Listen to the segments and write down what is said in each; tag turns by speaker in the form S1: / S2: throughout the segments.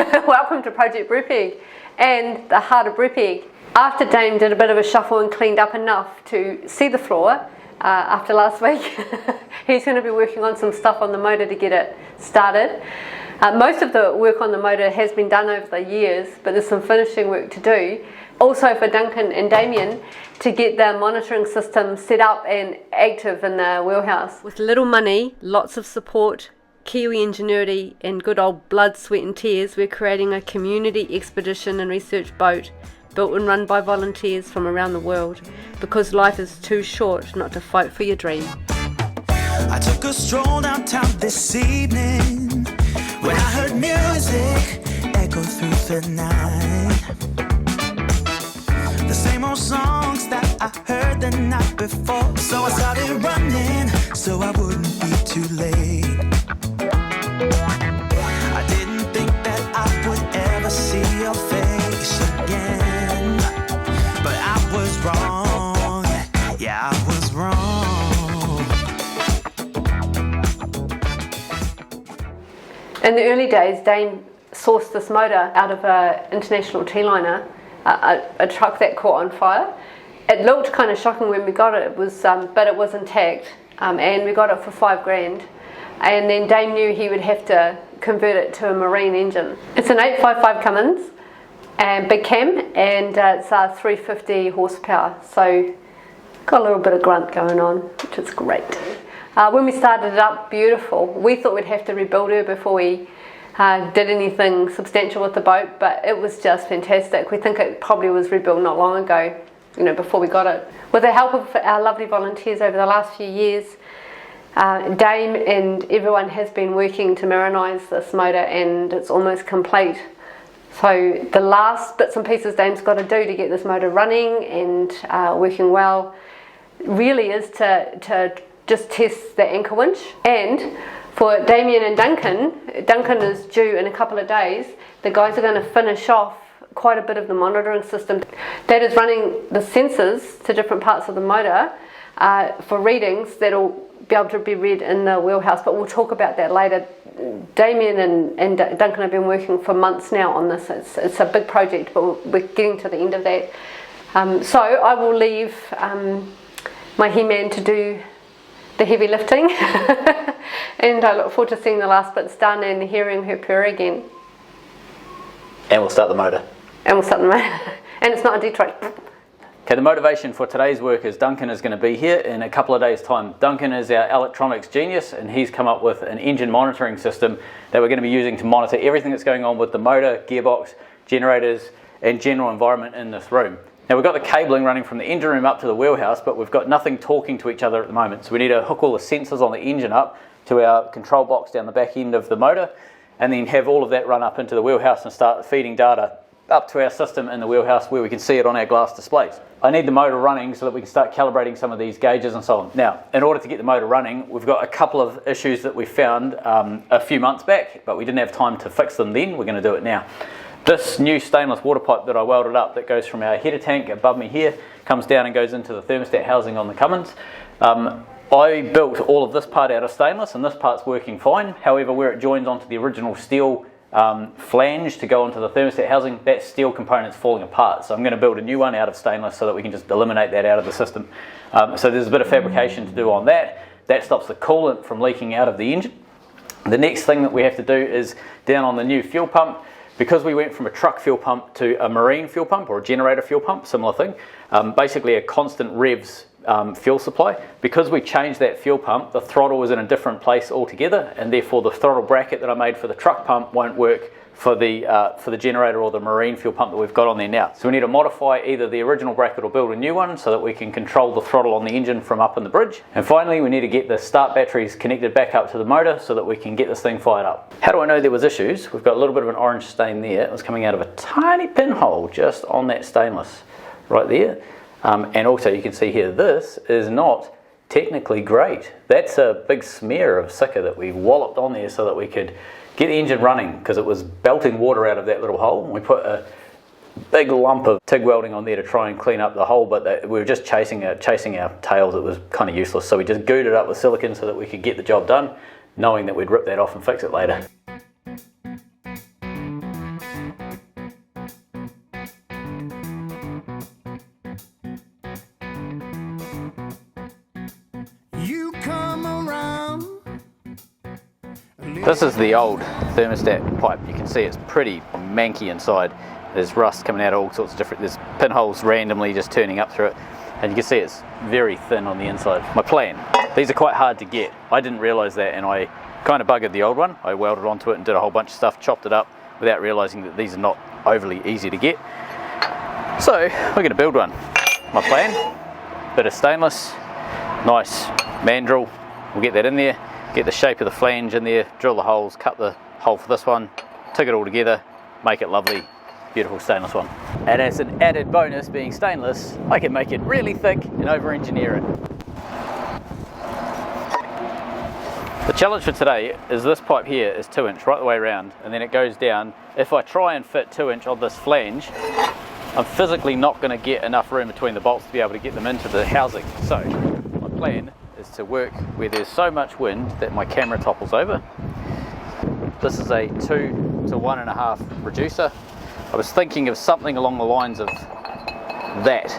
S1: Welcome to Project Brupeg and the heart of Brupeg. After Dame did a bit of a shuffle and cleaned up enough to see the floor after last week, he's going to be working on some stuff on the motor to get it started. Most of the work on the motor has been done over the years, but there's some finishing work to do. Also for Duncan and Damien to get the monitoring system set up and active in the wheelhouse. With little money, lots of support, Kiwi ingenuity and good old blood, sweat and tears, we're creating a community expedition and research boat built and run by volunteers from around the world, because life is too short not to fight for your dream.
S2: I took a stroll downtown this evening when I heard music echo through the night. The same old songs that I heard the night before. So I started running so I wouldn't be too late. I didn't think that I would ever see your face again, but I was wrong. Yeah, I was wrong.
S1: In the early days, Dame sourced this motor out of an international T-liner, a truck that caught on fire. It looked kind of shocking when we got it, but it was intact, and we got it for $5,000. And then Dame knew he would have to convert it to a marine engine. It's an 855 Cummins and big cam, and it's 350 horsepower, so got a little bit of grunt going on, which is great. When we started it up, beautiful. We thought we'd have to rebuild her before we did anything substantial with the boat, but it was just fantastic. We think it probably was rebuilt not long ago, before we got it. With the help of our lovely volunteers over the last few years, Dame and everyone has been working to marinise this motor, and it's almost complete. So the last bits and pieces Dame's got to do to get this motor running and working well really is to just test the anchor winch. And for Damien and Duncan is due in a couple of days. The guys are going to finish off quite a bit of the monitoring system that is running the sensors to different parts of the motor for readings that'll be able to be read in the wheelhouse, but we'll talk about that later. Damien and Duncan have been working for months now on this. It's a big project, but we're getting to the end of that. So I will leave my He-Man to do the heavy lifting and I look forward to seeing the last bits done and hearing her purr again.
S3: And we'll start the motor.
S1: And it's not a Detroit.
S3: Okay, the motivation for today's work is Duncan is going to be here in a couple of days' time. Duncan is our electronics genius, and he's come up with an engine monitoring system that we're going to be using to monitor everything that's going on with the motor, gearbox, generators, and general environment in this room. Now, we've got the cabling running from the engine room up to the wheelhouse, but we've got nothing talking to each other at the moment. So we need to hook all the sensors on the engine up to our control box down the back end of the motor, and then have all of that run up into the wheelhouse and start feeding data up to our system in the wheelhouse where we can see it on our glass displays. I need the motor running so that we can start calibrating some of these gauges and so on. Now, in order to get the motor running, we've got a couple of issues that we found a few months back, but we didn't have time to fix them then. We're going to do it now. This new stainless water pipe that I welded up that goes from our header tank above me here, comes down and goes into the thermostat housing on the Cummins. I built all of this part out of stainless, and this part's working fine. However, where it joins onto the original steel flange to go onto the thermostat housing, that steel component's falling apart. So I'm going to build a new one out of stainless so that we can just eliminate that out of the system. So there's a bit of fabrication to do on that. That stops the coolant from leaking out of the engine. The next thing that we have to do is down on the new fuel pump. Because we went from a truck fuel pump to a marine fuel pump or a generator fuel pump, similar thing, basically a constant revs fuel supply. Because we changed that fuel pump, the throttle was in a different place altogether, and therefore the throttle bracket that I made for the truck pump won't work for the generator or the marine fuel pump that we've got on there now. So we need to modify either the original bracket or build a new one so that we can control the throttle on the engine from up in the bridge. And finally, we need to get the start batteries connected back up to the motor so that we can get this thing fired up. How do I know there was issues? We've got a little bit of an orange stain there. It was coming out of a tiny pinhole just on that stainless right there. And also you can see here, this is not technically great. That's a big smear of sicca that we walloped on there so that we could get the engine running, because it was belting water out of that little hole. We put a big lump of TIG welding on there to try and clean up the hole, but we were just chasing our tails. It was kind of useless. So we just glued it up with silicone so that we could get the job done, knowing that we'd rip that off and fix it later. This is the old thermostat pipe. You can see it's pretty manky inside. There's rust coming out of all sorts of different, there's pinholes randomly just turning up through it. And you can see it's very thin on the inside. My plan, these are quite hard to get. I didn't realise that, and I kind of buggered the old one. I welded onto it and did a whole bunch of stuff, chopped it up without realising that these are not overly easy to get. So we're going to build one. My plan, bit of stainless, nice mandrel. We'll get that in there, get the shape of the flange in there, drill the holes, cut the hole for this one, tick it all together, make it lovely. Beautiful stainless one. And as an added bonus, being stainless, I can make it really thick and over-engineer it. The challenge for today is this pipe here is 2" right the way around, and then it goes down. If I try and fit 2" on this flange, I'm physically not going to get enough room between the bolts to be able to get them into the housing. So my plan is to work where there's so much wind that my camera topples over. This is a 2 to 1.5 reducer. I was thinking of something along the lines of that.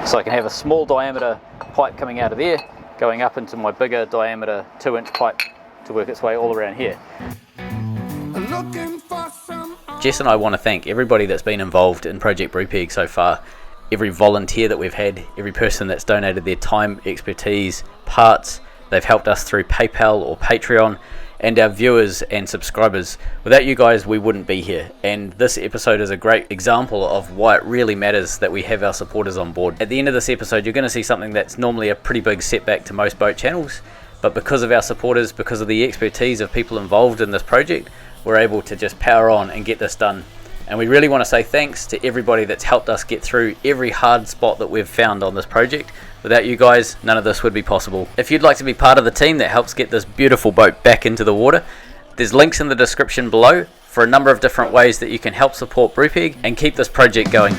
S3: So I can have a small diameter pipe coming out of there, going up into my bigger diameter 2" pipe to work its way all around here. Jess and I want to thank everybody that's been involved in Project Brupeg so far. Every volunteer that we've had, every person that's donated their time, expertise, parts. They've helped us through PayPal or Patreon. And our viewers and subscribers. Without you guys, we wouldn't be here. And this episode is a great example of why it really matters that we have our supporters on board. At the end of this episode, you're going to see something that's normally a pretty big setback to most boat channels, but because of our supporters, because of the expertise of people involved in this project, we're able to just power on and get this done. And we really want to say thanks to everybody that's helped us get through every hard spot that we've found on this project. Without you guys, none of this would be possible. If you'd like to be part of the team that helps get this beautiful boat back into the water, there's links in the description below for a number of different ways that you can help support Brupeg and keep this project going.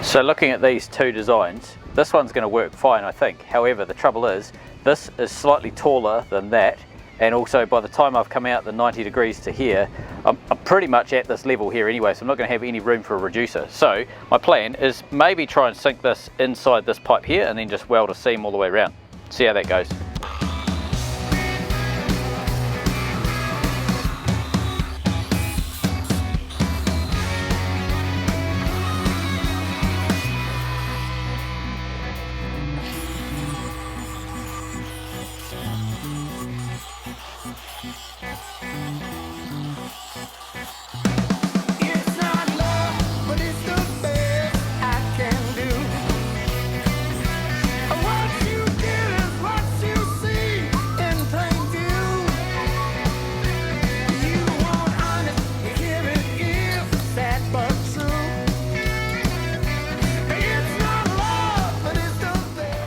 S3: So looking at these two designs, this one's going to work fine, I think. However, the trouble is, this is slightly taller than that, and also by the time I've come out the 90 degrees to here, I'm pretty much at this level here anyway, so I'm not going to have any room for a reducer. So my plan is maybe try and sink this inside this pipe here and then just weld a seam all the way around. See how that goes.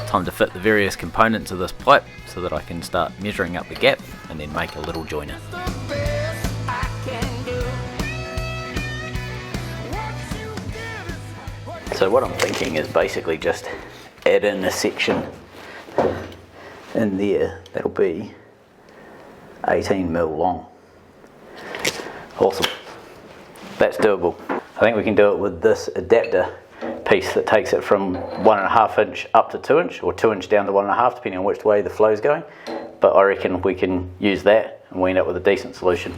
S3: Time to fit the various components of this pipe so that I can start measuring up the gap and then make a little joiner. So what I'm thinking is basically just add in a section in there that'll be 18mm long. Awesome. That's doable. I think we can do it with this adapter piece that takes it from 1.5 inch up to 2 inch, or 2 inch down to 1.5, depending on which way the flow's going. But I reckon we can use that and we end up with a decent solution.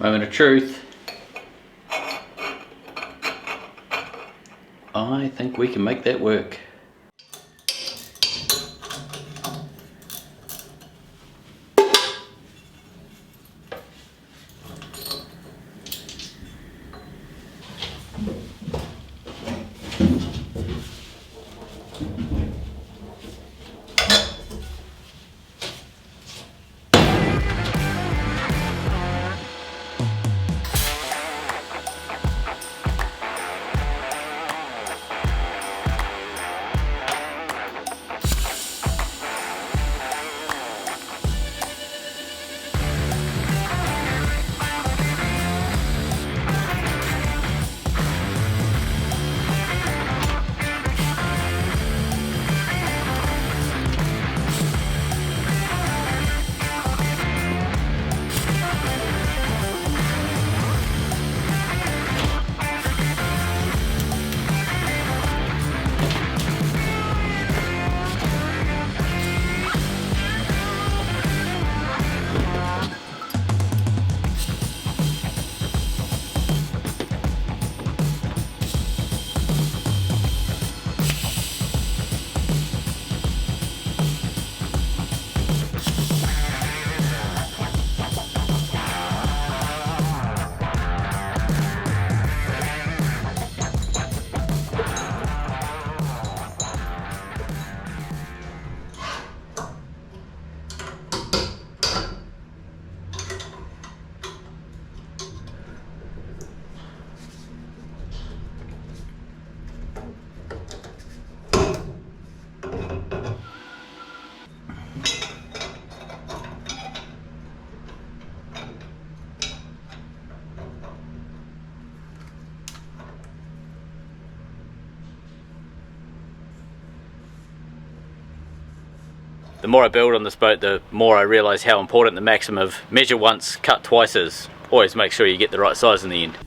S3: Moment of truth. I think we can make that work. The more I build on this boat, the more I realise how important the maxim of measure once, cut twice is. Always make sure you get the right size in the end.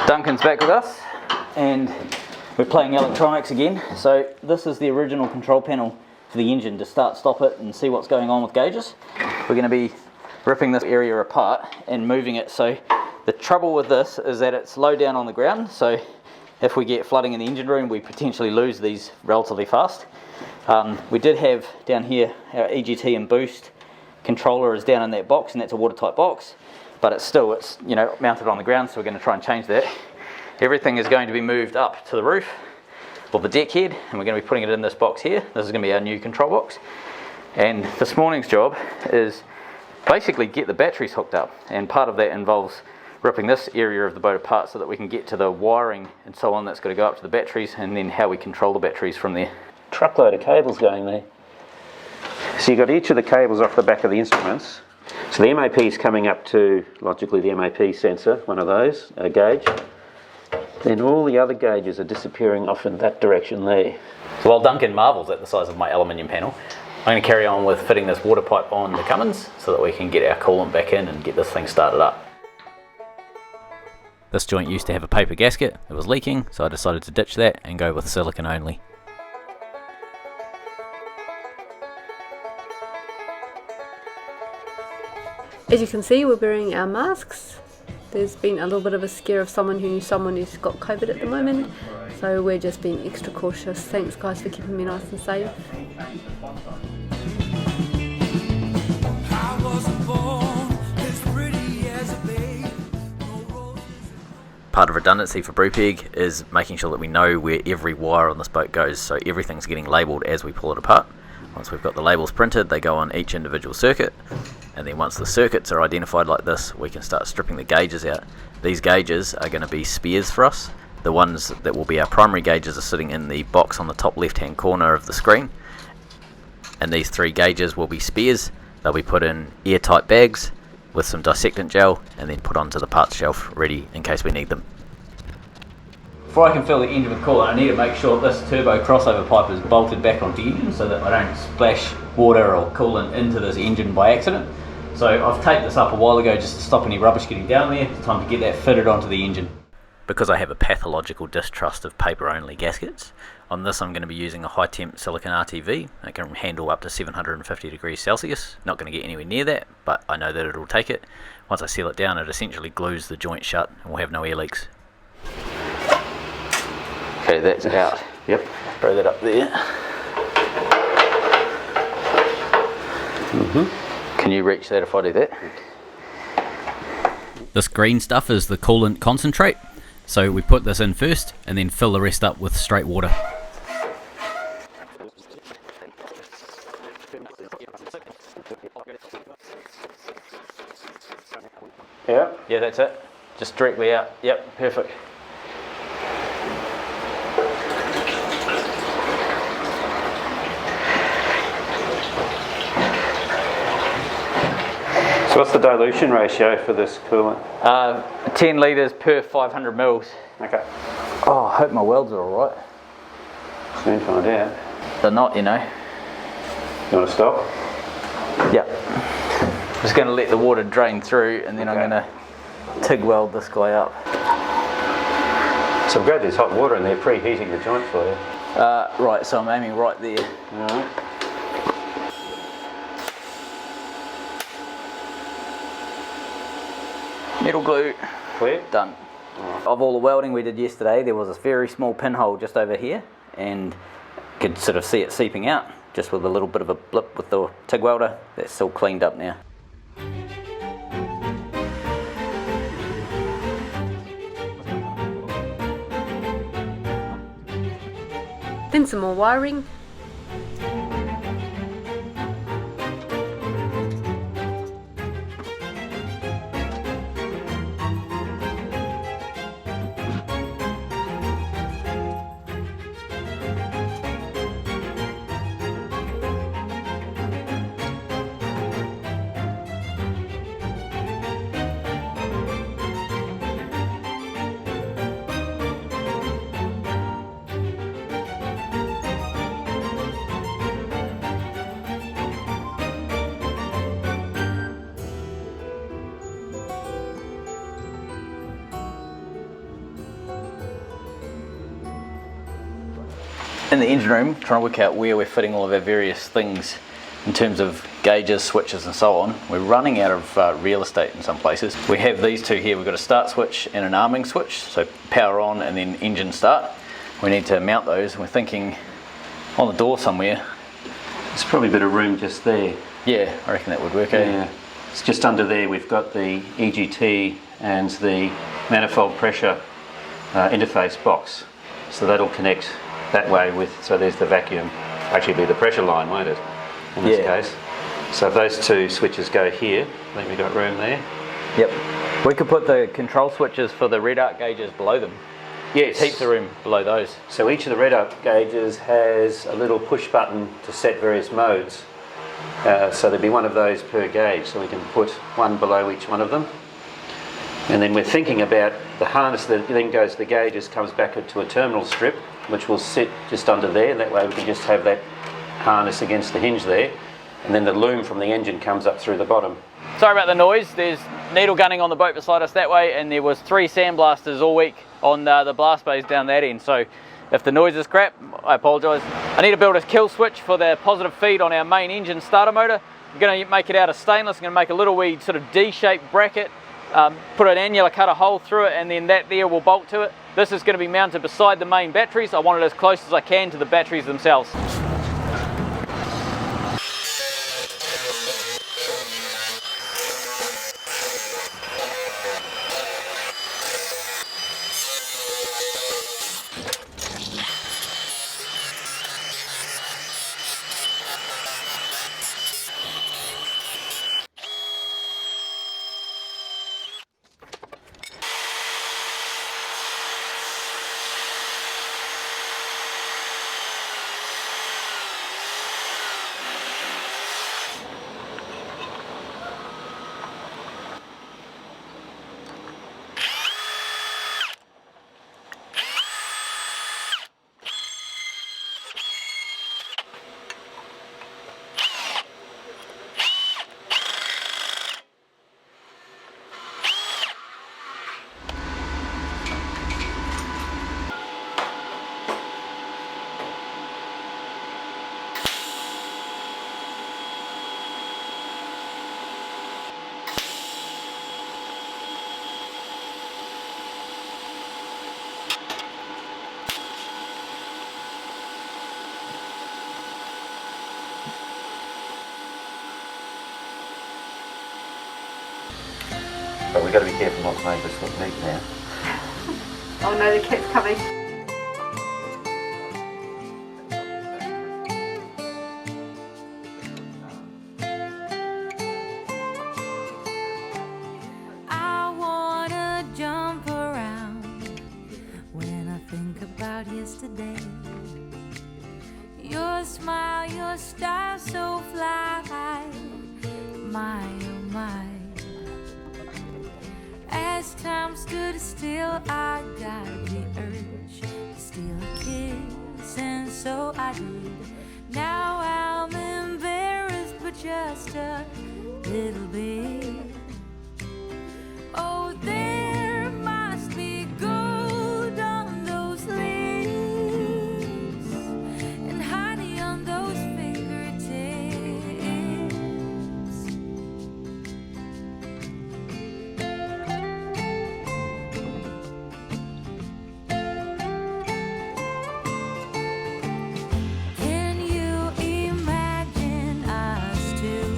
S3: Duncan's back with us and we're playing electronics again. So this is the original control panel for the engine to start, stop it and see what's going on with gauges. We're going to be ripping this area apart and moving it. So the trouble with this is that it's low down on the ground, so if we get flooding in the engine room we potentially lose these relatively fast. We did have down here our EGT and boost controller is down in that box, and that's a watertight box, but it's mounted on the ground, so we're going to try and change that. Everything is going to be moved up to the roof or the deck head, and we're going to be putting it in this box here. This is going to be our new control box, and this morning's job is basically get the batteries hooked up, and part of that involves ripping this area of the boat apart so that we can get to the wiring and so on that's got to go up to the batteries, and then how we control the batteries from there.
S4: Truckload of cables going there. So you've got each of the cables off the back of the instruments. So the MAP is coming up to, logically, the MAP sensor, one of those, a gauge. then all the other gauges are disappearing off in that direction there.
S3: So while Duncan marvels at the size of my aluminium panel, I'm going to carry on with fitting this water pipe on the Cummins so that we can get our coolant back in and get this thing started up. This joint used to have a paper gasket, it was leaking, so I decided to ditch that and go with silicone only.
S1: As you can see, we're wearing our masks. There's been a little bit of a scare of someone who knew someone who's got COVID at the moment, so we're just being extra cautious. Thanks guys for keeping me nice and safe.
S3: Part of redundancy for Brupeg is making sure that we know where every wire on this boat goes, so everything's getting labelled as we pull it apart. Once we've got the labels printed, they go on each individual circuit, and then once the circuits are identified like this, we can start stripping the gauges out. These gauges are going to be spares for us. The ones that will be our primary gauges are sitting in the box on the top left hand corner of the screen, and these 3 gauges will be spares. They'll be put in airtight bags with some dissectant gel and then put onto the parts shelf ready in case we need them. Before I can fill the engine with coolant, I need to make sure this turbo crossover pipe is bolted back onto the engine so that I don't splash water or coolant into this engine by accident. So I've taped this up a while ago just to stop any rubbish getting down there. It's time to get that fitted onto the engine. Because I have a pathological distrust of paper only gaskets, on this I'm going to be using a high temp silicone RTV. It can handle up to 750 degrees Celsius. Not going to get anywhere near that, but I know that it'll take it. Once I seal it down, it essentially glues the joint shut and we'll have no air leaks. Okay, that's out.
S4: Yep.
S3: Throw that up there. Can you reach that if I do that? This green stuff is the Coolant Concentrate. So we put this in first and then fill the rest up with straight water.
S4: Yeah.
S3: Yeah, that's it. Just directly out. Yep, perfect.
S4: So what's the dilution ratio for this coolant?
S3: 10 litres per 500 mils.
S4: Okay.
S3: Oh, I hope my welds are alright.
S4: Soon find out.
S3: They're not, you know.
S4: You want to stop?
S3: Yep. Just going to let the water drain through and then I'm going to TIG weld this guy up.
S4: So I'm glad there's hot water in there preheating the joint for you.
S3: Right, so I'm aiming right there.
S4: Alright.
S3: Metal glue.
S4: Clear?
S3: Done. Of all the welding we did yesterday, there was a very small pinhole just over here and could sort of see it seeping out just with a little bit of a blip with the TIG welder. That's all cleaned up now.
S1: Then some more wiring.
S3: In the engine room, trying to work out where we're fitting all of our various things in terms of gauges, switches and so on. We're running out of real estate in some places. We have these two here. We've got a start switch and an arming switch, so power on and then engine start. We need to mount those and we're thinking on the door somewhere.
S4: There's probably a bit of room just there.
S3: Yeah, I reckon that would work.
S4: Yeah. It's just under there we've got the EGT and the manifold pressure interface box. So that'll connect that way with, so there's the vacuum, actually be the pressure line, won't it, in this case. So if those two switches go here, I think we've got room there.
S3: Yep. We could put the control switches for the Redarc gauges below them.
S4: Yes.
S3: Keep the room below those.
S4: So each of the Redarc gauges has a little push button to set various modes. So there'd be one of those per gauge, so we can put one below each one of them. And then we're thinking about the harness that then goes to the gauges, comes back to a terminal strip, which will sit just under there. That way we can just have that harness against the hinge there. And then the loom from the engine comes up through the bottom.
S3: Sorry about the noise. There's needle gunning on the boat beside us that way, and there was 3 sandblasters all week on the blast bays down that end. So if the noise is crap, I apologise. I need to build a kill switch for the positive feed on our main engine starter motor. I'm going to make it out of stainless. I'm going to make a little wee sort of D-shaped bracket, put an annular cutter hole through it, and then that there will bolt to it. This is going to be mounted beside the main batteries. I want it as close as I can to the batteries themselves.
S4: But we've got to be careful not to make this look neat now.
S1: Oh no, the cat's coming.
S5: I wanna jump around when I think about yesterday. Your smile, your style so fly, my oh my. As time stood still, I got the urge to steal a kiss, and so I did. Now I'm embarrassed, but just a little bit. Oh, there must be gold on those lips and honey on those fingertips. Can you imagine us two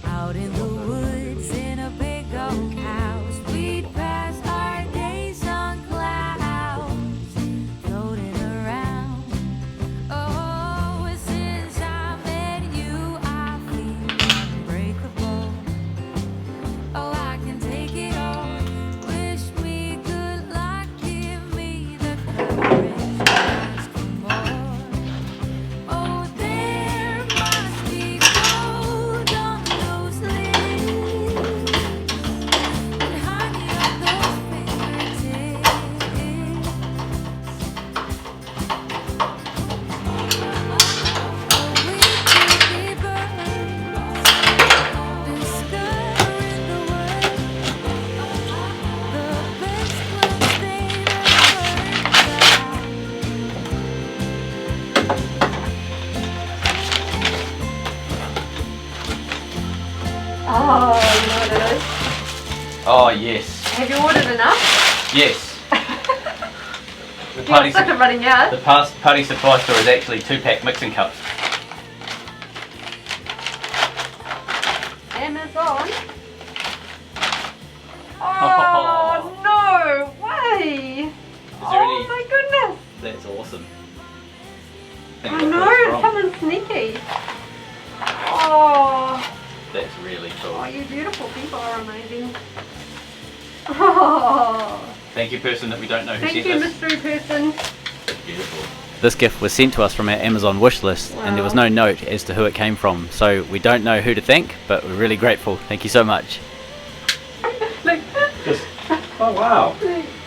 S5: out in the woods in a big old house? We'd pass our days on clouds floating around. Oh, since I met you, I feel unbreakable. Oh, I can take it all. Wish me good luck, give me the courage to ask for more. Oh, there must be gold on those lips and honey on those fingertips. Oh, we could be birds discovering the world. The best ones they
S1: Oh, you know what it is?
S3: Oh yes,
S1: Have you ordered enough?
S3: yes. The
S1: You're
S3: party,
S1: sick of running out.
S3: the party supply store is actually 2-pack mixing cups.
S1: Amazon. Oh, no way!
S3: there
S1: Oh
S3: any-
S1: my goodness!
S3: That's awesome.
S1: I know, someone's sneaky. Oh,
S3: That's really cool.
S1: oh, you beautiful people are amazing. Oh,
S3: Thank you, person that we don't know who
S1: thank
S3: sent
S1: you,
S3: this.
S1: mystery person.
S3: Beautiful. This gift was sent to us from our Amazon wish list, and there was no note as to who it came from, so we don't know who to thank, but we're really grateful. Thank you so much.
S1: Look,
S4: Just Oh wow.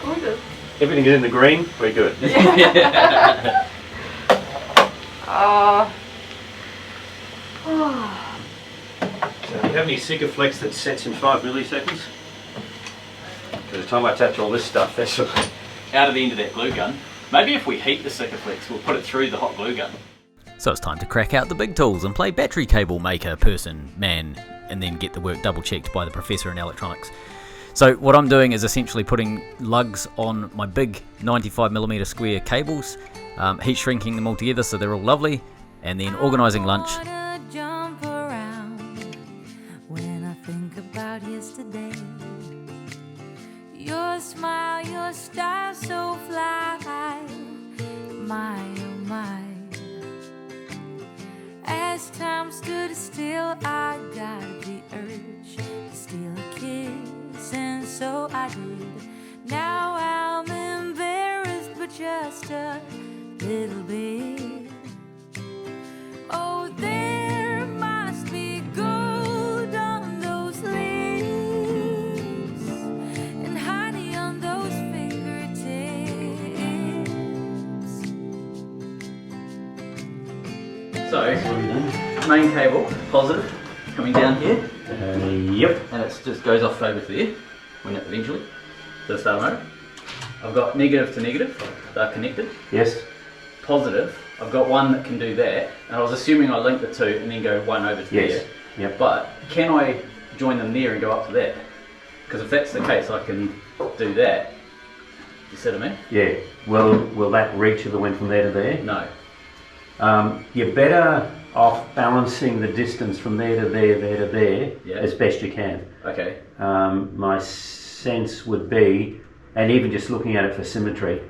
S1: Gorgeous.
S4: Everything is in the green. Very good.
S1: Oh.
S4: So do you have any Sikaflex that sets in 5 milliseconds? By the time I attach all this stuff, that's
S3: Out of the end of that glue gun. Maybe if we heat the Sikaflex, we'll put it through the hot glue gun. So it's time to crack out the big tools and play battery cable maker, person, man, and then get the work double checked by the professor in electronics. So what I'm doing is essentially putting lugs on my big 95mm square cables, heat shrinking them all together so they're all lovely, and then organising lunch.
S5: Jump around when I think about yesterday. Your smile, your style so fly, my oh my. As time stood still, I got the urge to steal a kiss, and so I did. Now I'm embarrassed, but just a little bit. Oh, there must be gold on those lips and honey on those fingertips.
S3: So, main cable, positive, coming down here.
S4: yep.
S3: And it just goes off over there, when it eventually, to the starter motor. I've got negative to negative, they're connected.
S4: Yes.
S3: Positive, I've got one that can do that, and I was assuming I linked the two and then go one over to
S4: Yes.
S3: there.
S4: Yep.
S3: But can I join them there and go up to that? Because if that's the case, I can do that. You see what I mean?
S4: Yeah. Well, will that reach if it went from there to there?
S3: No.
S4: You're better off balancing the distance from there to there, there to there,
S3: Yeah.
S4: as best you can.
S3: Okay.
S4: My sense would be, and even just looking at it for symmetry,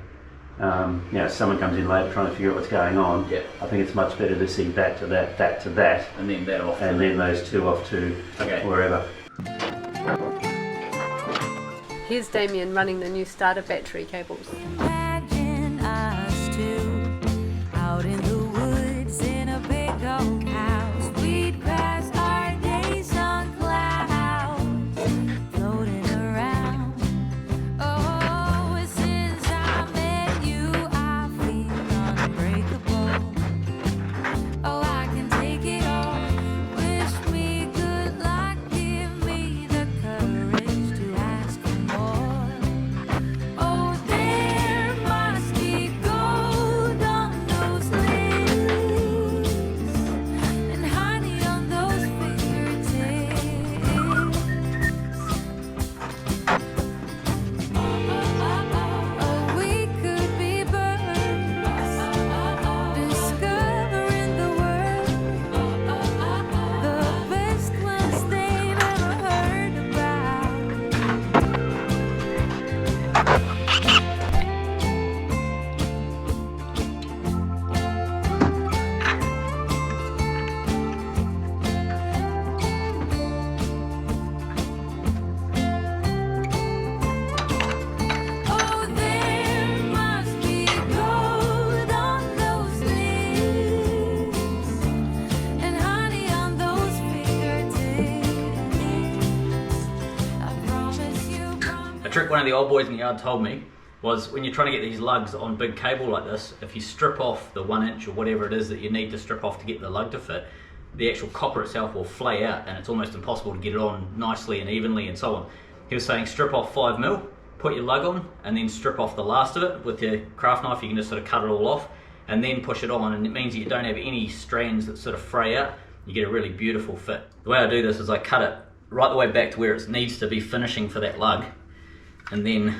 S4: someone comes in later trying to figure out what's going on.
S3: Yeah.
S4: I think it's much better to see that to that, that to that,
S3: And then that off.
S4: and then those two off to wherever.
S1: Here's Damien running the new starter battery cables.
S5: Imagine us two out in the woods in a big old house. We'd pass our days on clouds, floating around. Oh, since I met you, I feel unbreakable. Oh, I can take it all. Wish me good luck, give me the courage to ask for more. Oh, there must be gold on those lips and honey on those fingertips. Oh, we could be birds discovering the world, the best ones they've ever heard about. Oh, there must be gold on those lips and honey on those fingertips. I promise you.
S3: A trick one of the old boys in the yard told me was when you're trying to get these lugs on big cable like this, if you strip off the 1 inch or whatever it is that you need to strip off to get the lug to fit, the actual copper itself will flay out and it's almost impossible to get it on nicely and evenly and so on. He was saying strip off 5mm, put your lug on, and then strip off the last of it with your craft knife. You can just sort of cut it all off and then push it on, and it means that you don't have any strands that sort of fray out. You get a really beautiful fit. The way I do this is I cut it right the way back to where it needs to be finishing for that lug, and then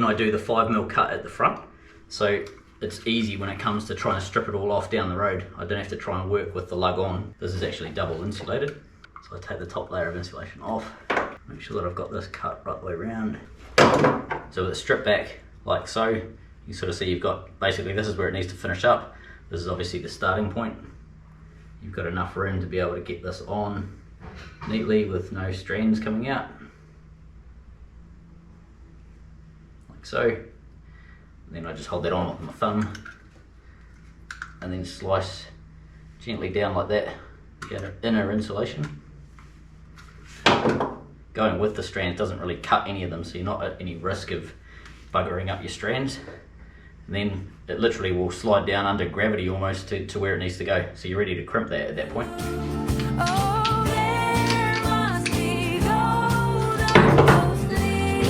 S3: I do the 5mm cut at the front, so it's easy when it comes to trying to strip it all off down the road. I don't have to try and work with the lug on. This is actually double insulated, so I take the top layer of insulation off, make sure that I've got this cut right the way around. So with it stripped back like so, you sort of see you've got, basically this is where it needs to finish up. This is obviously the starting point. You've got enough room to be able to get this on neatly with no strands coming out. Like so. And then I just hold that on with my thumb and then slice gently down like that to get an inner insulation. Go going with the strands doesn't really cut any of them, so you're not at any risk of buggering up your strands. And then it literally will slide down under gravity almost to where it needs to go. So you're ready to crimp that at that point.
S5: Oh, there must be gold on those leaves,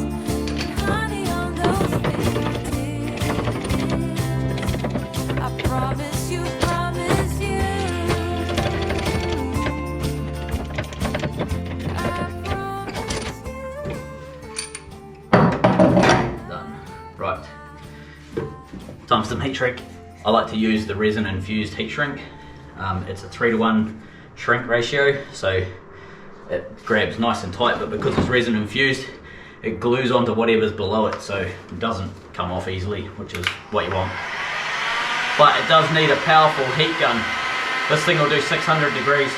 S5: and honey on those fingertips. I promise you, promise you. I promise you.
S3: Done. Right. Time for some heat shrink. I like to use the resin infused heat shrink. It's a 3:1 shrink ratio, so it grabs nice and tight, but because it's resin infused, it glues onto whatever's below it, so it doesn't come off easily, which is what you want. But it does need a powerful heat gun. This thing will do 600 degrees.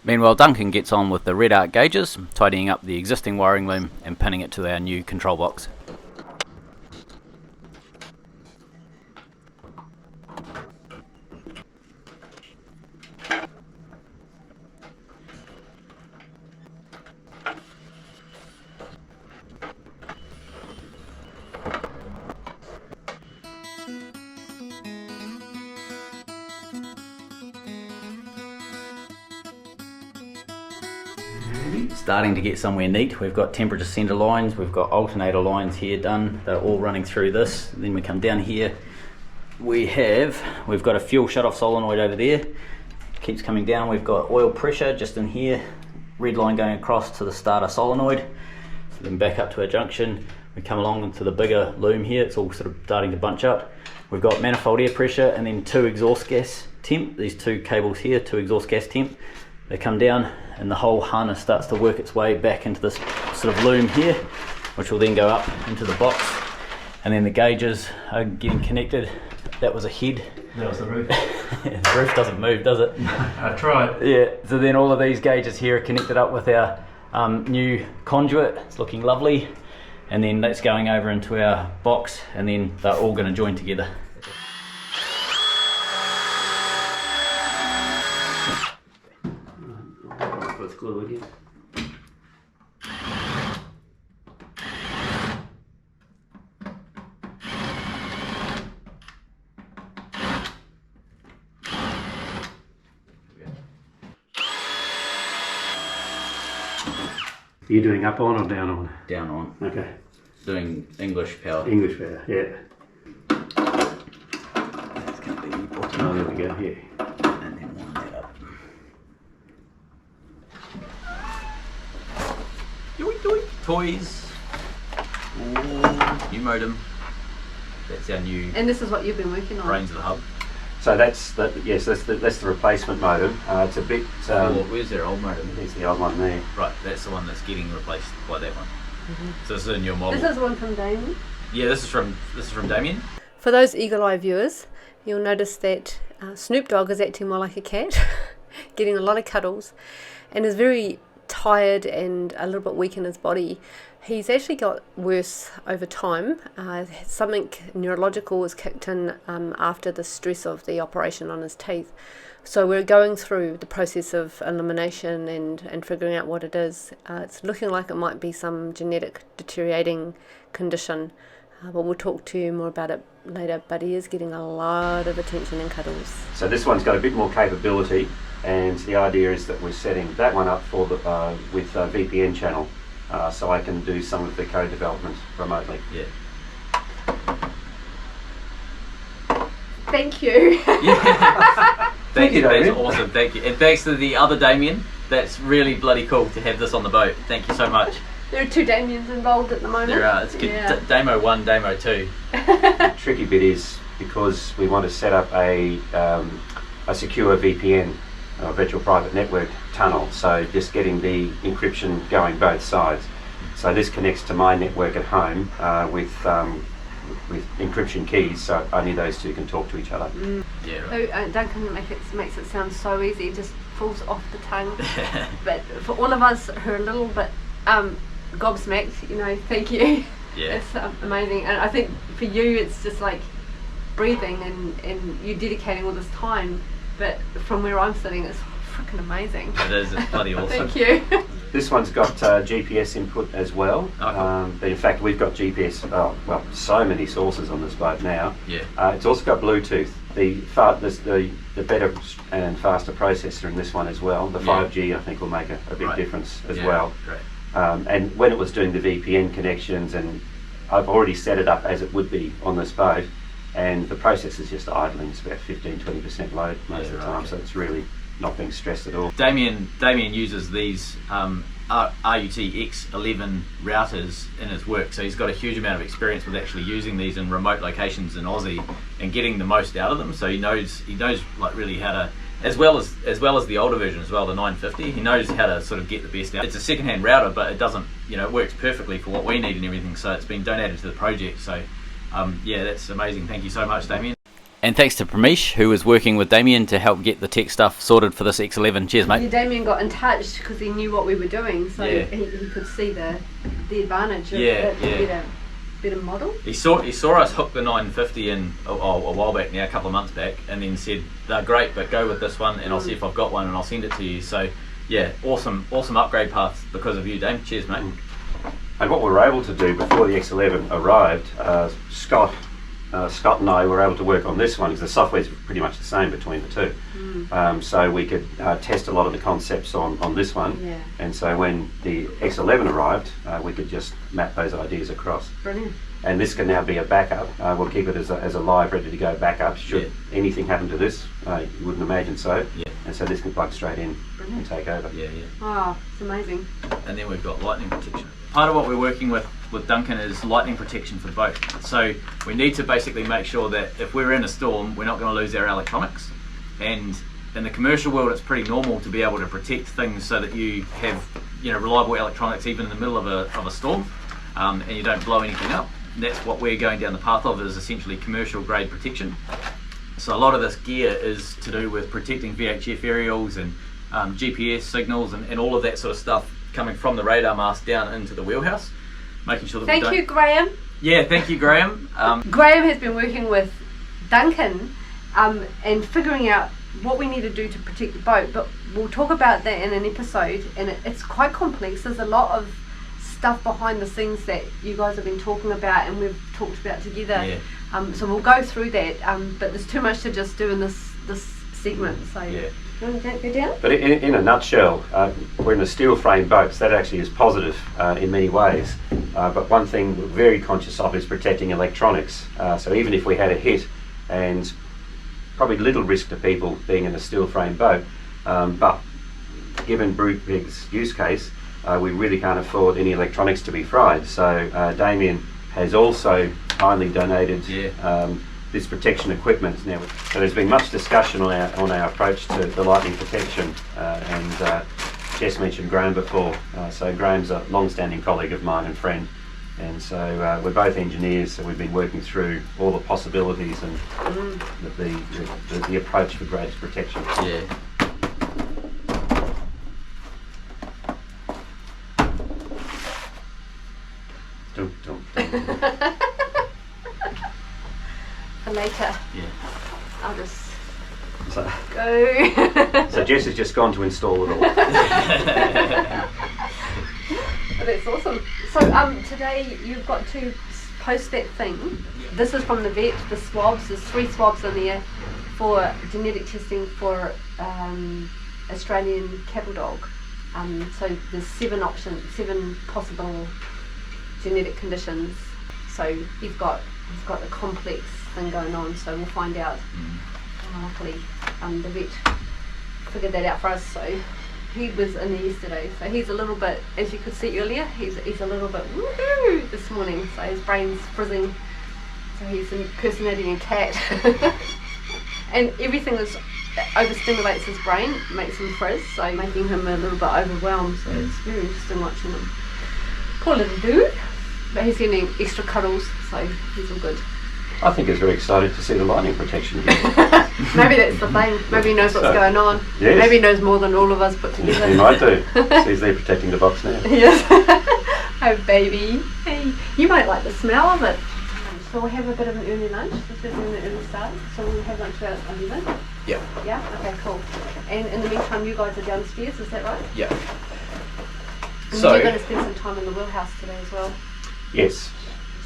S3: Meanwhile, Duncan gets on with the Redarc Gauges, tidying up the existing wiring loom and pinning it to our new control box. Starting to get somewhere neat. We've got temperature sender lines, we've got alternator lines here done. They're all running through this. Then we come down here. We've got a fuel shut-off solenoid over there. Keeps coming down. We've got oil pressure just in here. Red line going across to the starter solenoid. So then back up to our junction. We come along into the bigger loom here. It's all sort of starting to bunch up. We've got manifold air pressure and then 2 exhaust gas temp. These 2 cables here, 2 exhaust gas temp. They come down and the whole harness starts to work its way back into this sort of loom here, which will then go up into the box. And then the gauges are getting connected. That was a head.
S4: That was the roof.
S3: The roof doesn't move, does it?
S4: I tried.
S3: Yeah, so then all of these gauges here are connected up with our new conduit. It's looking lovely. And then that's going over into our box, and then they're all going to join together.
S4: Let's glue it in. Are you doing up on or down on?
S3: Down on.
S4: Okay.
S3: Doing English power.
S4: English power, yeah.
S3: That's going to be important.
S4: Oh, there we go, yeah.
S3: And then wind that up. Doink doink. Toys. Ooh, new modem. That's our new
S1: And this is what you've been working on.
S3: brains of the hub.
S4: So that's the replacement modem. It's a bit.
S3: Where's their old modem?
S4: There's the old one there.
S3: Right, that's the one that's getting replaced by that one. So this is a new model.
S1: This is one from Damien.
S3: Yeah, this is from Damien.
S1: For those eagle-eye viewers, you'll notice that Snoop Dogg is acting more like a cat, getting a lot of cuddles, and is very tired and a little bit weak in his body. He's actually got worse over time. Something neurological was kicked in after the stress of the operation on his teeth. So we're going through the process of elimination and figuring out what it is. It's looking like it might be some genetic deteriorating condition, but we'll talk to you more about it later. But he is getting a lot of attention and cuddles.
S4: So this one's got a bit more capability, and the idea is that we're setting that one up for the with a VPN channel, so I can do some of the code development remotely.
S3: Yeah.
S1: Thank you.
S3: Thank you,
S4: Damien.
S3: that's awesome, thank you. And thanks to the other Damien, that's really bloody cool to have this on the boat. Thank you so much.
S1: There are 2 Damiens involved at the moment.
S3: There are, it's good.
S1: Yeah.
S3: Damo 1, Damo 2.
S4: The tricky bit is because we want to set up a secure VPN virtual private network tunnel, so just getting the encryption going both sides. So this connects to my network at home with encryption keys, so only those two can talk to each other.
S3: Yeah, right.
S1: So, Duncan makes it sound so easy, it just falls off the tongue. But for all of us who are a little bit gobsmacked, you know, thank you.
S3: Yeah.
S1: It's amazing. And I think for you it's just like breathing and you dedicating all this time, but from where I'm sitting it's freaking amazing.
S3: It is, it's bloody awesome.
S1: Thank you.
S4: This one's got GPS input as well,
S3: Oh, cool.
S4: but in fact we've got GPS, so many sources on this boat now.
S3: Yeah.
S4: It's also got Bluetooth, the better and faster processor in this one as well. The 5G I think will make a big difference as well.
S3: Great.
S4: And when it was doing the VPN connections, and I've already set it up as it would be on this boat, and the processor's just idling, it's about 15-20% load most of the time, so it's really not being stressed at all.
S3: Damien uses these RUT X11 routers in his work, so he's got a huge amount of experience with actually using these in remote locations in Aussie and getting the most out of them. So he knows like really how to, as well as the older version as well, the 950. He knows how to sort of get the best out. It's a second-hand router, but it doesn't, it works perfectly for what we need and everything. So it's been donated to the project. So yeah, that's amazing. Thank you so much, Damien. And thanks to Preemesh, who was working with Damien to help get the tech stuff sorted for this X11. Cheers, mate.
S1: Yeah, Damien got in touch because he knew what we were doing, so he could see the advantage of a better model. He saw
S3: us hook the 950 in a while back now, a couple of months back, and then said, they're great, but go with this one and I'll see if I've got one and I'll send it to you. So yeah, awesome upgrade path because of you, Dame. Cheers, mate.
S4: And what we were able to do before the X11 arrived, Scott and I were able to work on this one because the software's pretty much the same between the two. So we could test a lot of the concepts on this one. Yeah. And so when the X11 arrived, we could just map those ideas across.
S1: Brilliant.
S4: And this can now be a backup. We'll keep it as a live, ready to go backup. Should anything happen to this, you wouldn't imagine so. Yeah. And so this can plug straight in and take over.
S3: Yeah, yeah.
S1: Wow, it's amazing.
S3: And then we've got lightning protection. Part of what we're working with Duncan is lightning protection for the boat. So we need to basically make sure that if we're in a storm, we're not going to lose our electronics. And in the commercial world, it's pretty normal to be able to protect things so that you have reliable electronics even in the middle of a storm, and you don't blow anything up. And that's what we're going down the path of, is essentially commercial grade protection. So a lot of this gear is to do with protecting VHF aerials and GPS signals and all of that sort of stuff coming from the radar mast down into the wheelhouse, making sure that
S1: Thank you, Graeme.
S3: Yeah, thank you, Graeme.
S1: Graeme has been working with Duncan and figuring out what we need to do to protect the boat, but we'll talk about that in an episode, and it's quite complex. There's a lot of stuff behind the scenes that you guys have been talking about and we've talked about together. Yeah. So we'll go through that, but there's too much to just do in this segment. So
S3: yeah.
S1: You want to go down?
S4: But in a nutshell, we're in a steel frame boat, so that actually is positive in many ways. But one thing we're very conscious of is protecting electronics. So even if we had a hit, and probably little risk to people being in a steel frame boat, but given Brupeg's use case, we really can't afford any electronics to be fried. So Damien has also kindly donated this protection equipment now. So there's been much discussion on our approach to the lightning protection, and Jess mentioned Graeme before. So Graeme's a long-standing colleague of mine and friend, and so we're both engineers, so we've been working through all the possibilities and the approach for greatest protection.
S3: Yeah.
S4: Dum, dum, dum.
S1: For later.
S3: Yeah.
S1: I'll just
S4: So,
S1: go.
S4: so Jess has just gone to install it all.
S1: That's awesome. So today you've got to post that thing. This is from the vet, the swabs. There's 3 swabs in there for genetic testing for Australian cattle dog. So there's 7 possible genetic conditions. So he's got a complex thing going on, so we'll find out. Luckily the vet figured that out for us, so he was in there yesterday, so he's a little bit, as you could see earlier, he's a little bit woohoo this morning, so his brain's frizzing, so he's impersonating a cat. And everything is overstimulates his brain, makes him frizz, so making him a little bit overwhelmed. So it's very interesting watching him. Poor little dude, but he's getting extra cuddles, so he's all good.
S4: I think he's very excited to see the lightning protection again.
S1: Maybe that's the thing. Maybe he knows what's going on.
S4: Yes.
S1: Maybe he knows more than all of us put together.
S4: He might do. So he's there protecting the box now.
S1: Yes. Oh baby. Hey, you might like the smell of it. So we'll have a bit of an early lunch. This is an early start. So we'll have lunch about 11.
S3: Yep.
S1: Yeah. Okay. Cool. And in the meantime, you guys are downstairs. Is that right?
S3: Yep.
S1: And
S3: So
S1: you're going to spend some time in the wheelhouse today as well.
S4: Yes.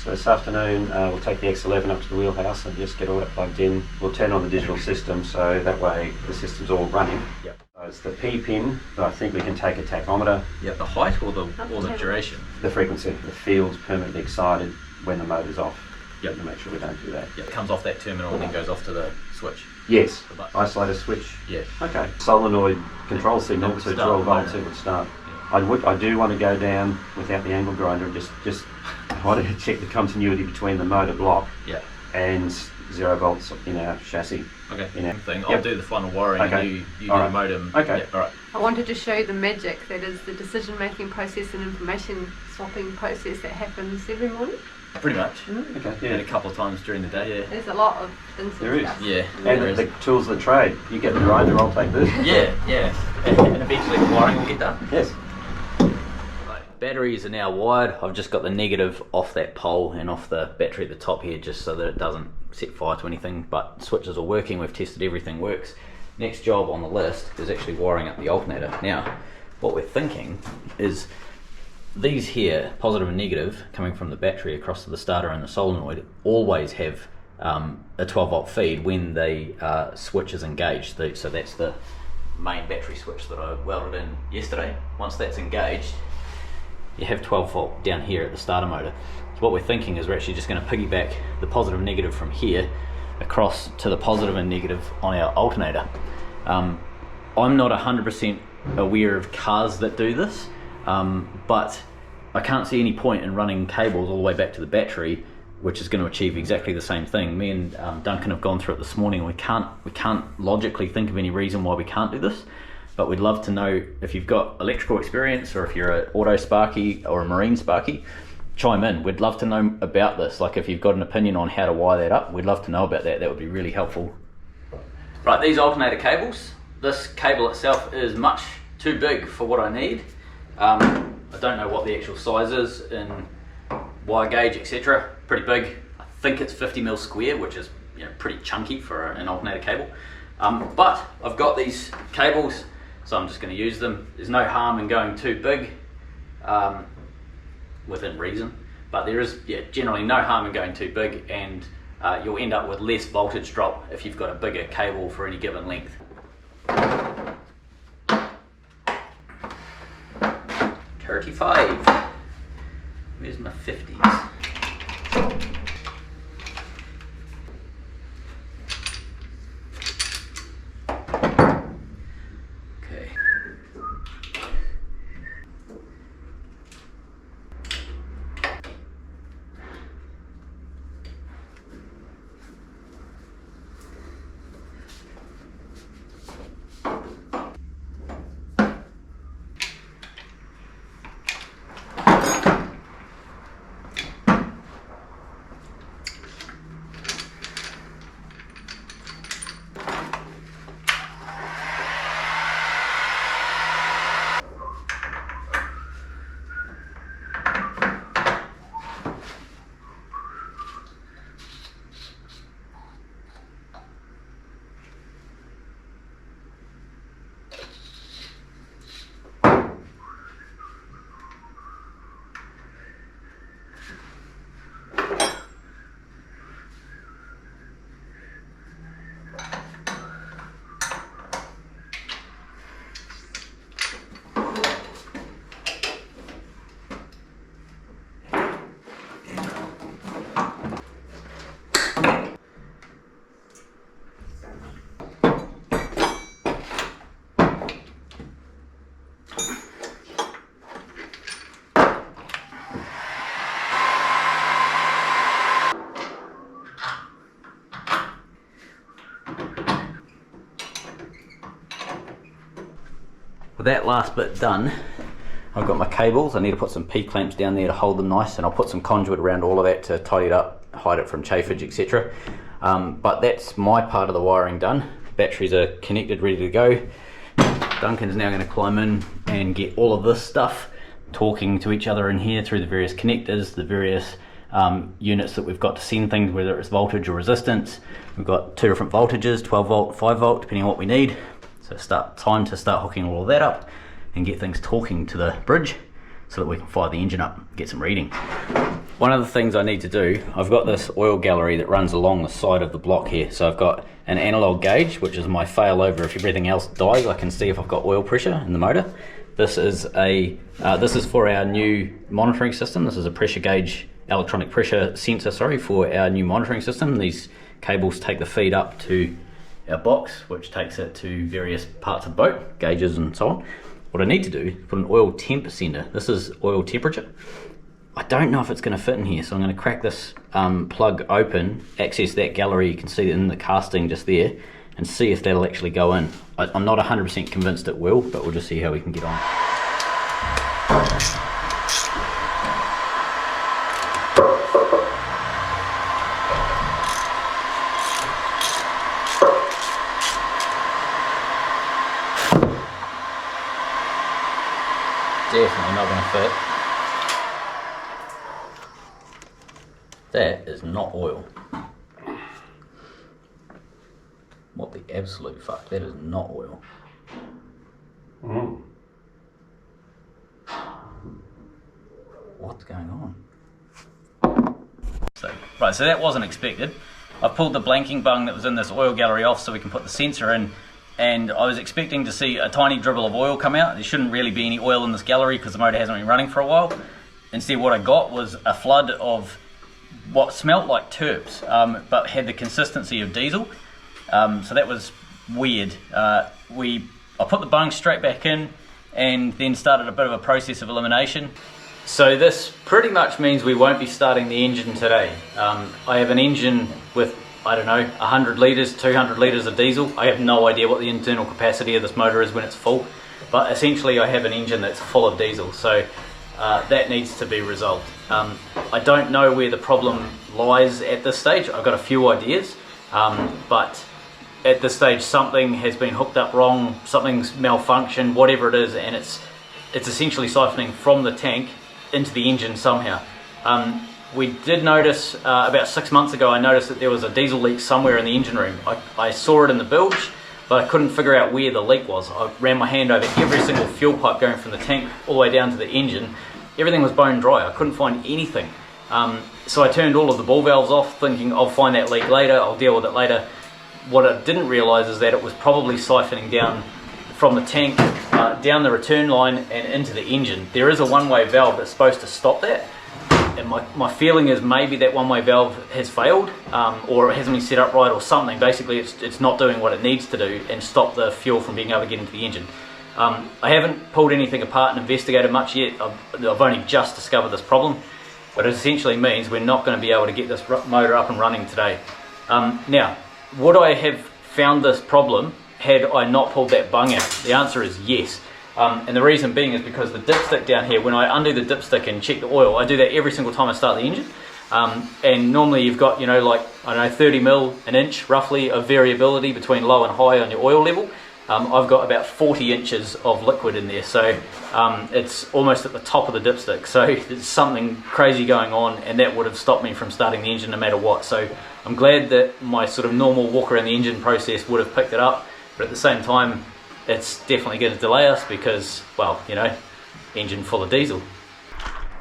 S4: So this afternoon we'll take the X11 up to the wheelhouse and just get all that plugged in. We'll turn on the digital system so that way the system's all running.
S3: Yep.
S4: So it's the P pin, but I think we can take a tachometer.
S3: yeah, the height or the duration.
S4: The frequency. The field's permanently excited when the motor's off.
S3: Yep.
S4: To make sure we don't do that.
S3: Yeah, it comes off that terminal and then goes off to the switch.
S4: Yes.
S3: The button.
S4: Isolator switch.
S3: Yeah.
S4: Okay. Solenoid control signal
S3: That would
S4: to
S3: start
S4: 12
S3: the
S4: volts.
S3: motor.
S4: It would start. I do want to go down without the angle grinder and just I want to check the continuity between the motor block
S3: Yeah.
S4: and 0 volts in our chassis.
S3: Okay.
S4: In our
S3: Thing.
S4: Yep.
S3: I'll do the final wiring
S4: Okay.
S3: and you do
S4: All
S3: the
S4: right.
S3: modem.
S4: Okay.
S3: Yeah, all right.
S1: I wanted to show you the magic that is the decision-making process and information swapping process that happens every morning.
S3: Pretty much.
S4: Okay.
S3: And a
S4: Yeah.
S3: couple of times during the day. Yeah.
S1: There's a lot of things.
S4: There is.
S3: Yeah.
S4: And
S3: there is.
S4: the tools of the trade. You get the grinder, I'll take this.
S3: Yeah. Yeah. And eventually the wiring will get done.
S4: Yes.
S3: Batteries are now wired. I've just got the negative off that pole and off the battery at the top here just so that it doesn't set fire to anything, but switches are working. We've tested everything works. Next job on the list is actually wiring up the alternator. Now what we're thinking is these here, positive and negative, coming from the battery across to the starter and the solenoid, always have a 12 volt feed when the switch is engaged. So that's the main battery switch that I welded in yesterday. Once that's engaged, you have 12 volt down here at the starter motor. So what we're thinking is we're actually just going to piggyback the positive and negative from here across to the positive and negative on our alternator. I'm not 100% aware of cars that do this, but I can't see any point in running cables all the way back to the battery, which is going to achieve exactly the same thing. Me and Duncan have gone through it this morning. We can't logically think of any reason why we can't do this. But we'd love to know if you've got electrical experience or if you're an auto sparky or a marine sparky, chime in. We'd love to know about this. Like if you've got an opinion on how to wire that up, we'd love to know about that. That would be really helpful. Right, these alternator cables. This cable itself is much too big for what I need. I don't know what the actual size is in wire gauge, etc. Pretty big. I think it's 50mm square, which is pretty chunky for an alternator cable. But I've got these cables, so I'm just going to use them. There's no harm in going too big, within reason, but there is generally no harm in going too big, and you'll end up with less voltage drop if you've got a bigger cable for any given length. 35. Where's my 50s? with that last bit done, I've got my cables. I need to put some P-clamps down there to hold them nice, and I'll put some conduit around all of that to tidy it up, hide it from chafage, etc. But that's my part of the wiring done. Batteries are connected, ready to go. Duncan's now going to climb in and get all of this stuff talking to each other in here through the various connectors, the various units that we've got to send things, whether it's voltage or resistance. We've got 2 different voltages, 12 volt, 5 volt, depending on what we need. So time to start hooking all of that up and get things talking to the bridge so that we can fire the engine up, get some reading. One of the things I need to do, I've got this oil gallery that runs along the side of the block here. So I've got an analog gauge, which is my failover. If everything else dies, I can see if I've got oil pressure in the motor. This is for our new monitoring system. This is a pressure gauge, electronic pressure sensor, for our new monitoring system. These cables take the feed up to our box, which takes it to various parts of the boat, gauges and so on. What I need to do is put an oil temp sender. This is oil temperature. I don't know if it's going to fit in here, so I'm going to crack this plug open, access that gallery, you can see it in the casting just there, and see if that'll actually go in. I'm not 100% convinced it will, but we'll just see how we can get on. Definitely not going to fit. That is not oil. What the absolute fuck? That is not oil. What's going on? So that wasn't expected. I've pulled the blanking bung that was in this oil gallery off so we can put the sensor in, and I was expecting to see a tiny dribble of oil come out. There shouldn't really be any oil in this gallery because the motor hasn't been running for a while. Instead, what I got was a flood of what smelt like terps, but had the consistency of diesel. So that was weird. I put the bung straight back in and then started a bit of a process of elimination. So this pretty much means we won't be starting the engine today. I have an engine with, I don't know, 100 litres, 200 litres of diesel. I have no idea what the internal capacity of this motor is when it's full, but essentially I have an engine that's full of diesel, so that needs to be resolved. I don't know where the problem lies at this stage. I've got a few ideas, but at this stage something has been hooked up wrong, something's malfunctioned, whatever it is, and it's essentially siphoning from the tank into the engine somehow. We did notice about 6 months ago, I noticed that there was a diesel leak somewhere in the engine room. I saw it in the bilge, but I couldn't figure out where the leak was. I ran my hand over every single fuel pipe going from the tank all the way down to the engine. Everything was bone dry. I couldn't find anything. So I turned all of the ball valves off, thinking I'll find that leak later, I'll deal with it later. What I didn't realise is that it was probably siphoning down from the tank, down the return line and into the engine. There is a one-way valve that's supposed to stop that. And my feeling is maybe that one-way valve has failed, or it hasn't been set up right or something. Basically it's not doing what it needs to do and stop the fuel from being able to get into the engine. I haven't pulled anything apart and investigated much yet. I've only just discovered this problem, but it essentially means we're not going to be able to get this motor up and running today. Now, would I have found this problem had I not pulled that bung out? The answer is yes. And the reason being is because the dipstick down here, when I undo the dipstick and check the oil, I do that every single time I start the engine. And normally you've got, 30 mil, an inch roughly of variability between low and high on your oil level. I've got about 40 inches of liquid in there, so it's almost at the top of the dipstick. So there's something crazy going on, and that would have stopped me from starting the engine no matter what. So I'm glad that my sort of normal walk around the engine process would have picked it up, but at the same time, it's definitely going to delay us because, well, engine full of diesel.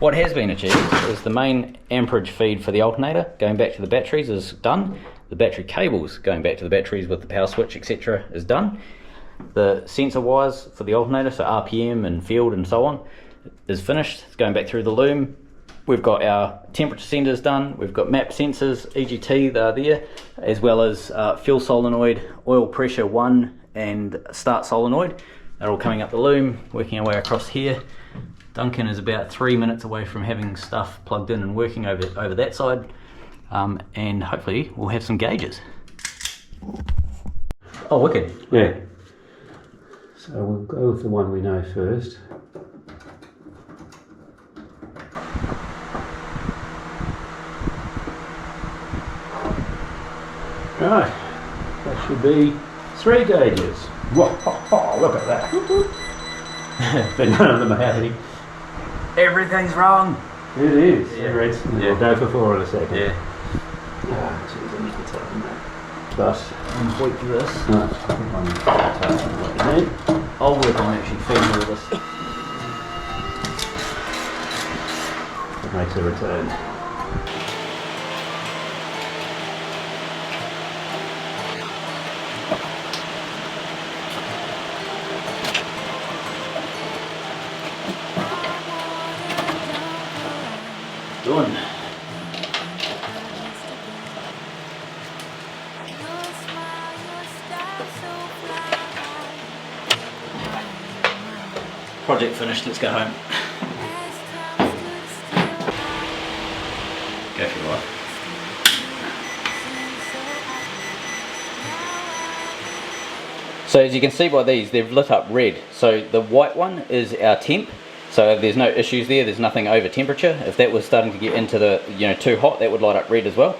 S3: What has been achieved is the main amperage feed for the alternator going back to the batteries is done. The battery cables going back to the batteries with the power switch, etc. is done. The sensor wires for the alternator, so RPM and field and so on, is finished. It's going back through the loom. We've got our temperature sensors done. We've got map sensors, EGT, they're there, as well as fuel solenoid, oil pressure 1 and start solenoid. They're all coming up the loom, working our way across here. Duncan is about 3 minutes away from having stuff plugged in and working over that side, and hopefully we'll have some gauges. Oh, wicked.
S4: Yeah. So we'll go with the one we know first. Right, that should be 3 gauges. Whoa, look at that. But none of them are happening.
S3: Everything's wrong.
S4: It is.
S3: Yeah.
S4: We'll go for 4 in a second.
S3: Yeah.
S4: Ah, geez, I need to tighten that. But
S3: Complete this.
S4: right, one tighten what you need.
S3: I'll work on actually feeding all this.
S4: It makes a return.
S3: Done. Project finished, let's go home. Go for your life. So as you can see by these, they've lit up red. So the white one is our temp. So there's no issues there, there's nothing over temperature. If that was starting to get into the, too hot, that would light up red as well.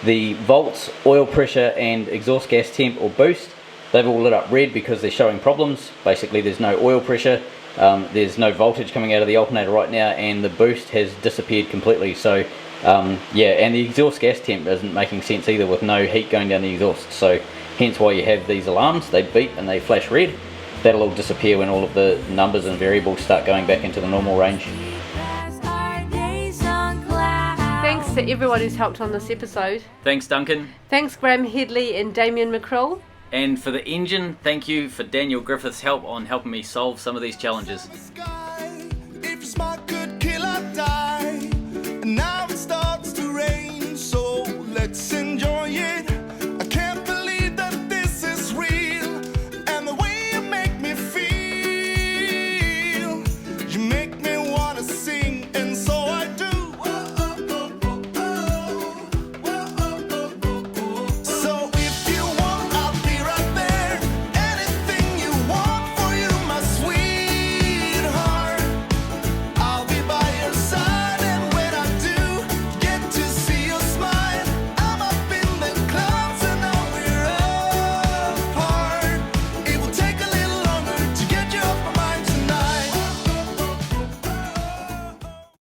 S3: The volts, oil pressure and exhaust gas temp or boost, they've all lit up red because they're showing problems. Basically there's no oil pressure, there's no voltage coming out of the alternator right now, and the boost has disappeared completely. So yeah, and the exhaust gas temp isn't making sense either with no heat going down the exhaust. So hence why you have these alarms, they beep and they flash red. That'll all disappear when all of the numbers and variables start going back into the normal range.
S1: Thanks to everyone who's helped on this episode.
S3: Thanks Duncan.
S1: Thanks Graeme Headley and Damien MacKrill.
S3: And for the engine, thank you for Daniel Griffith's help on helping me solve some of these challenges.
S2: The sky